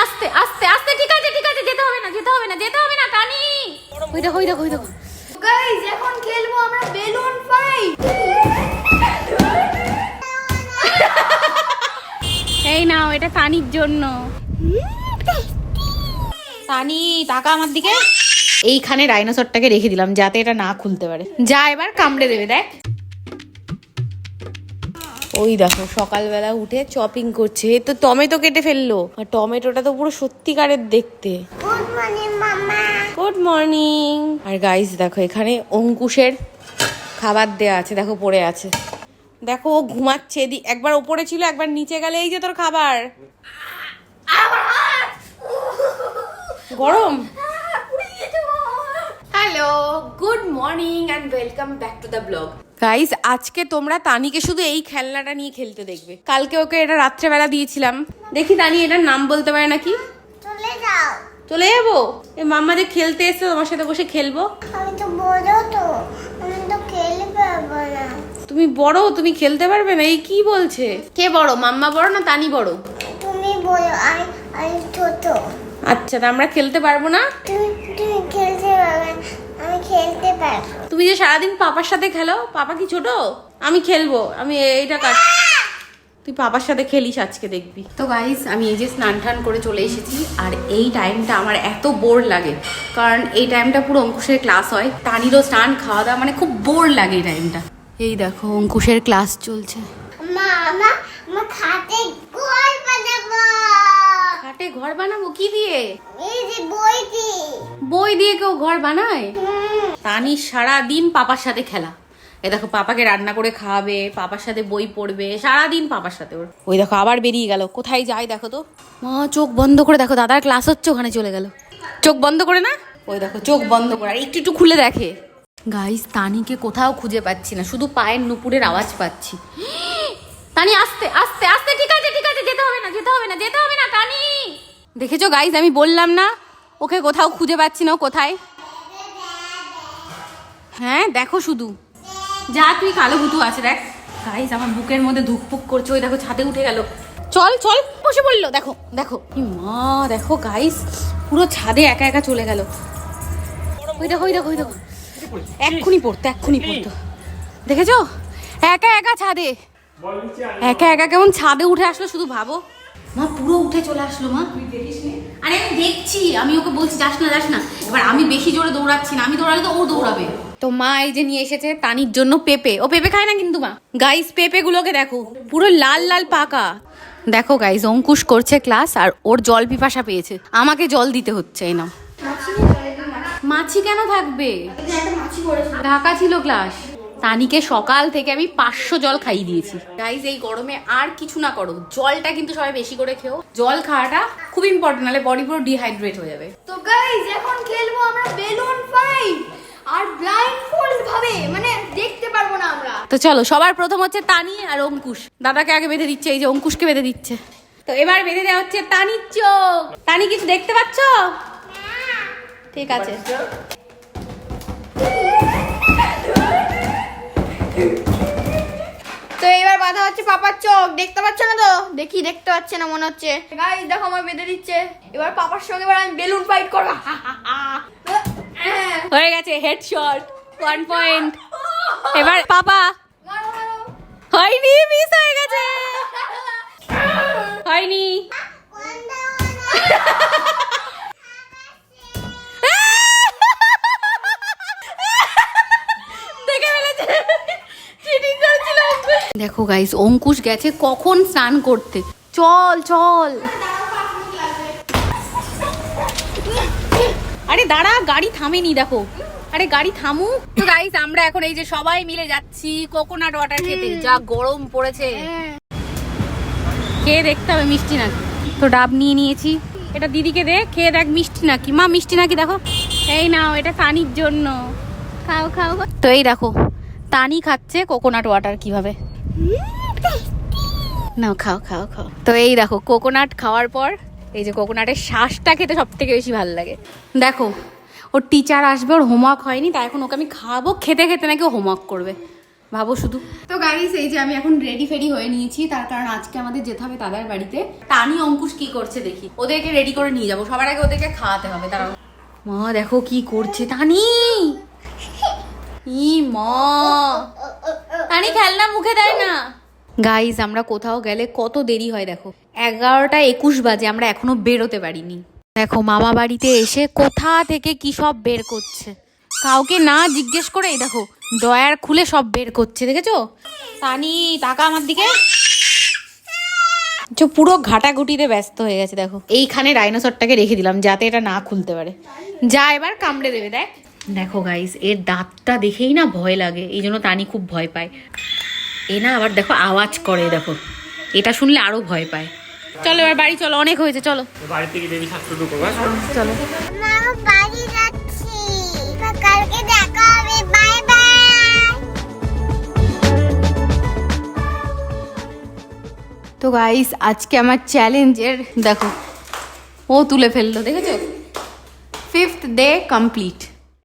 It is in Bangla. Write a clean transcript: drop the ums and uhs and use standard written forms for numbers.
আস্তে আস্তে আস্তে, ঠিক আছে ঠিক আছে, যেতে হবে না যেতে হবে না যেতে হবে না টানি। ওই দেখো ওই দেখো ওই দেখো গাইস, এখন খেলবো আমরা বেলুন ফাইট। এই নাও, এটা তানির জন্য। তানি টাকা আমার দিকে। এইখানে ডাইনোসরটাকে রেখে দিলাম যাতে এটা না খুলতে পারে। যা এবার কামড়ে দেবে, দেখ। ওই দেখো সকালবেলা উঠে চপিং করছে, তো টমেটো কেটে ফেললো। আর টমেটোটা তো পুরো সত্যিকারের দেখতে। গুড মর্নিং মামা। Good morning. আর গাইস দেখো এখানে অঙ্কুশের খাবার দেয়া আছে, দেখো পড়ে আছে। দেখো ও ঘুমাচ্ছে, একবার ওপরে ছিল একবার নিচে গেলে। এই যে তোর খাবার। গরম। Hello, good morning and welcome back to the blog. Guys আজকে তোমরা তানিকে শুধু এই খেলনাটা নিয়ে খেলতে দেখবে। কালকে ওকে এটা রাত্রেবেলা দিয়েছিলাম। দেখি তানি এটার নাম বলতে পারে নাকি। চলে যাও। চলে যাবো? এ মাম্মা যে খেলতে এসছে, তোমার সাথে বসে খেলবো। আমি তো বড়, তো আমি তো খেলতে পারবো না। তুমি বড়, তুমি খেলতে পারবে না? এই কি বলছে? কে বড়, মাম্মা বড় না তানি বড়? তুমি বড়, আমি ছোট। আচ্ছা, তা আমরা খেলতে পারবো না? তুমি খেলতে পারবে, আমি খেলতে পারবো। তুমি যে সারাদিন পাপার সাথে খেলো, পাপা কি ছোট? আমি খেলবো, আমি এইটা কাট। তুই পাপার সাথে খেলিস আজকে, দেখবি। তো গাইস আমি এই যে স্নান টান করে চলে এসেছি। আর এই টাইমটা আমার এত বোর লাগে, কারণ এই টাইমটা পুরো অঙ্কুশের ক্লাস হয়। তানিরও স্নান খাওয়া দাওয়া, মানে খুব বোর লাগে এই টাইমটা। এই দেখো অঙ্কুশের ক্লাস চলছে। মামা, আমার খাটে ঘর বানাবো। খাটে ঘর বানাবো? কি দিয়ে? এই যে বই দিয়ে। বই দিয়ে কেউ ঘর বানায়? তানি সারাদিন পাপার সাথে খেলা। এই দেখো পাপাকে রান্না করে খাওয়াবে, পাপার সাথে বই পড়বে, সারাদিন পাপার সাথে ওর। ওই দেখো আবার বেরিয়ে গেল, কোথায় যায় দেখো তো। মা চোখ বন্ধ করে দেখো, দাদার ক্লাস হচ্ছে, ওখানে চলে গেল। চোখ বন্ধ করে না, ওই দেখো চোখ বন্ধ করে আর একটু একটু খুলে দেখে। গাইস তানিকে কোথাও খুঁজে পাচ্ছি না, শুধু পায়ের নুপুরের আওয়াজ পাচ্ছি। তানি আস্তে আস্তে আস্তে, ঠিক আছে ঠিক আছে, যেতে হবে না যেতে হবে না যেতে হবে না টানি। দেখেছো গাইস, আমি বললাম না ওকে কোথাও খুঁজে পাচ্ছি না, ও কোথায়। হ্যাঁ দেখো শুধু, যা তুই কালো ভুতু আছে দেখ। গাইস আমার বুকের মধ্যে ধুকপুক করছে। ওই দেখো ছাদে উঠে গেল। চল চল, বসে পড়লো। দেখো দেখো মা, দেখো গাইস পুরো ছাদে একা একা চলে গেল। ওই দেখো ওই দেখো ওই দেখো, এক্ষুনি পড়তো এক্ষুনি পড়তো। দেখেছো একা একা ছাদে, একা একা কেমন ছাদে উঠে আসলো শুধু ভাবো। মা পুরো উঠে চলে আসলো। মা আরে আমি দেখছি, আমি ওকে বলছি যাস না যাস না। এবার আমি বেশি জোরে দৌড়াচ্ছি না, আমি দৌড়ালে তো ও দৌড়াবে। তো মা এই যে নিয়ে এসেছে তানির জন্য পেঁপে। ও পেঁপে খায় না কিন্তু মা। গাইস পেঁপে গুলোকে দেখো পুরো লাল লাল পাকা। দেখো গাইস অঙ্কুশ করছে ক্লাস, আর ওর জল পিপাসা পেয়েছে, আমাকে জল দিতে হচ্ছে। এই নাও। মাছি কেন থাকবে, ঢাকা ছিল ক্লাস। তানিকে সকাল থেকে আমি 500 জল খাইয়ে দিয়েছি। গাইস এই গরমে আর কিছু না করো, জলটা কিন্তু সবাই বেশি করে খেও। জল খাওয়াটা খুব ইম্পর্টেন্ট, নাহলে বডি পুরো ডিহাইড্রেট হয়ে যাবে। তো গাইস এখন খেলবো আমরা বেলুন ফাইট, আর ব্লাইন্ডফোল্ড ভাবে, মানে দেখতে পারবো না আমরা। তো চলো, সবার প্রথম হচ্ছে তানি আর অঙ্কুশ। দাদাকে আগে বেঁধে দিচ্ছে, এই যে অঙ্কুশকে বেঁধে দিচ্ছে। তো এবার বেঁধে দেওয়া হচ্ছে তানির চোখ। তানি কিছু দেখতে পাচ্ছ? ঠিক আছে। তো এবার বাঁধা হচ্ছে পাপার চোখ, দেখতে পাচ্ছ না তো? দেখি দেখতে পাচ্ছে না মনে হচ্ছে। গাইস দেখো আমার বেঁধে দিচ্ছে। এবার পাপার সঙ্গে এবার আমি বেলুন ফাইট করবো। হয়ে গেছে, হেডশট, 1 পয়েন্ট। এবার পাপা। হয়নি, মিস হয়ে গেছে, হয়নি। দেখে ফেলেছে, চিটিং করেছিল অঙ্কুশ। দেখো গাইস অঙ্কুশ গেছে কখন স্নান করতে। চল চল। আরে দাঁড়া, গাড়ি থামেনি দেখো। আরে গাড়ি থামু। তো গাইস আমরা এখন এই যে সবাই মিলে যাচ্ছি কোকোনাট ওয়াটার খেতে। যা গরম পড়েছে, খেয়ে দেখতে হবে মিষ্টি নাকি। তো ডাব নিয়ে নিয়েছি, এটা দিদিকে দে, খেয়ে দেখ মিষ্টি নাকি। মা মিষ্টি নাকি দেখো। এই নাও, এটা তানির জন্য, খাও খাও। তো এই দেখো তানি খাচ্ছে কোকোনাট ওয়াটার কিভাবে। নাও খাও খাও খাও। তো এই দেখো কোকোনাট খাওয়ার পর, এই যে কোকোনাটের শ্বাসটা খেতে সব থেকে বেশি ভালো লাগে। দেখো ওর টিচার আসবে, ওর হোমওয়ার্ক হয়নি, তাই এখন ওকে আমি খাওয়াবো, খেতে খেতে নাকি ও হোমওয়ার্ক করবে। ভাবো শুধু। তো গাইস এই যে আমি এখন রেডি ফেডি হয়ে নিয়েছি, তার কারণ আজকে আমাদের যেতে হবে দাদার বাড়িতে। টানি অঙ্কুশ কি করছে দেখি, ওদেরকে রেডি করে নিয়ে যাবো, সবার আগে ওদেরকে খাওয়াতে হবে। তারা মা দেখো কি করছে টানি, ই মা টানি খেলনা মুখে দেয় না। গাইস আমরা কোথাও গেলে কত দেরি হয় দেখো, 11:21 বাজে, আমরা এখনো বেরোতে পারিনি। দেখো মামা বাড়িতে এসে কোথা থেকে কি সব বের করছে, কাউকে না জিজ্ঞেস করে। এই দেখো ডয়ার খুলে সব বের করছে, দেখেছো? তানি টাকা আমার দিকে, পুরো ঘাটাঘুটিতে ব্যস্ত হয়ে গেছে। দেখো এইখানে ডাইনোসরটাকে রেখে দিলাম যাতে এটা না খুলতে পারে, যা এবার কামড়ে দেবে। দেখ দেখো গাইস এর দাঁতটা দেখেই না ভয় লাগে, এই জন্য তানি খুব ভয় পায়। এ না আবার দেখো আওয়াজ করে, দেখো এটা শুনলে আরো ভয় পায়। চলো এবার বাড়ি চলো, অনেক হয়েছে, চলো বাড়ি থেকে বেবি থাক শুরু করবো। চলো। মামা বাড়ি যাচ্ছি, কালকে দেখা হবে, বাই বাই। তো গাইস আজকে আমার চ্যালেঞ্জের দেখো ও তুলে ফেললো, দেখেছো? 5th day complete.